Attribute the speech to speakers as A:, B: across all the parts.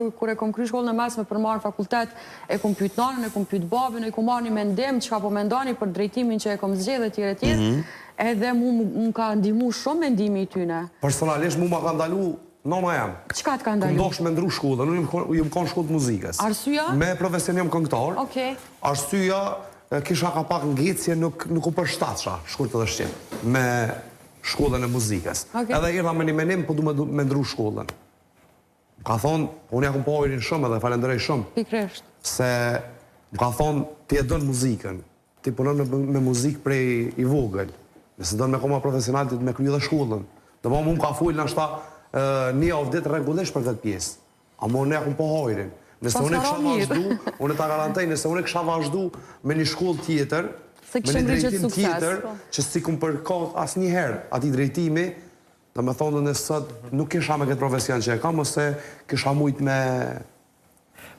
A: Kur e kom kry shkollën e mesme për marrë fakultet, e kom pyet nanën, e kom pyet babën, e kom marrë një mendim, çka po mendoni për drejtimin që e kom zgjedhë etj. Edhe mu ka ndihmu shumë mendimi i tyne.
B: Personalisht mu ma ka ndalu nona jam.
A: Çka të ka ndalu?
B: Këndosh me ndru shkollën, unë jem konë shkollë të muzikës.
A: Arsyeja?
B: Me profesion jem këngëtar.
A: Okej.
B: Arsyeja, kisha ka pak ngecje, nuk u përshtatsha, shkurt edhe shqip, me shkollën e muzikës. Edhe erdha me një menim, po du me ndru shkollën. Ka thonë, unë ja kom po ojrin shumë edhe falenderej shumë.
A: Pikresht.
B: Se më ka thonë, ti e dënë muzikën, ti punon me muzikë prej i vogël. Nëse dënë me koma profesional, ti me kryu dhe shkollën. Dhe po mu më ka full në ashta një avë ditë regullisht për këtë pjesë. Amo unë ja kom po ojrin. Nëse unë e kësha vazhdu, unë e ta garantej, nëse unë e kësha vazhdu me një shkollë tjetër, me një drejtim tjetër, që si kom përkot asë një herë ati drejtimi, dhe me thonë dhe nësët nuk kisha me këtë profesion që e kam, ose kisha mujt me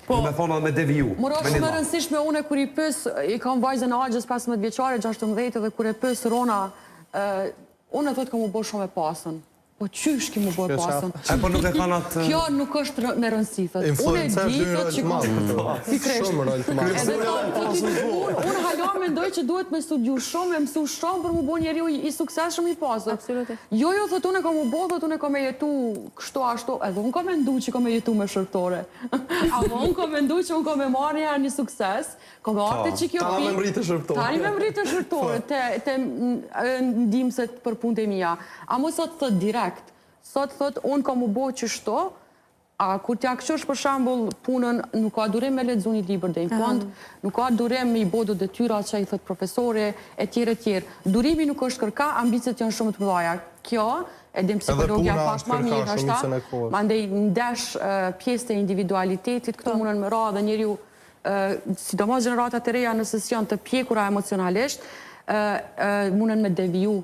B: thonë dhe me deviju.
A: Moro shumë e rëndësishme une kur i pës, i kam vajzën e agjës 15 vjeqare, 16 dhe kur e pës Rona, unë e thotë kam u bërë shumë e pasën. Po qysh ki mu bërë pasën?
B: E po nuk e kanë atë...
A: Kjo nuk është me rëndësi, thëtë. Unë e di, thëtë që unë halon mendoj që duhet me studiu shumë, me mësu shumë për mu bo njeri i sukses shumë i pasën. Jo, thëtë unë e kam u bo, thëtë unë e kam e jetu kështu ashtu, edhe unë kam e ndu që kam e jetu me shërptore. Amo unë kam e ndu që unë kam e marrë një shërsukses, kam e arte që kjo
B: Tani me mritë shërptore.
A: Tani me mritë shërptore, të ndimëset për punë të mija. Amo sot thët direkt. Sot thët, unë kam u bo që shto, a kur t'ja këshosh për shambull punën, nuk ka durim me ledzu një liber dhe infant, nuk ka durim me i bodo dhe tyra që i thët profesore, e tjere tjere. Durimi nuk është kërka, ambicet janë shumë të mëdhaja. Kjo, edhim psikologja pak ma mirë ashta, ma ndej ndesh pjesë të individualitetit, këto munën më ra dhe njeri ju, sidomos generatat e reja nëse si janë të pjekura emocionalisht, munën me deviju.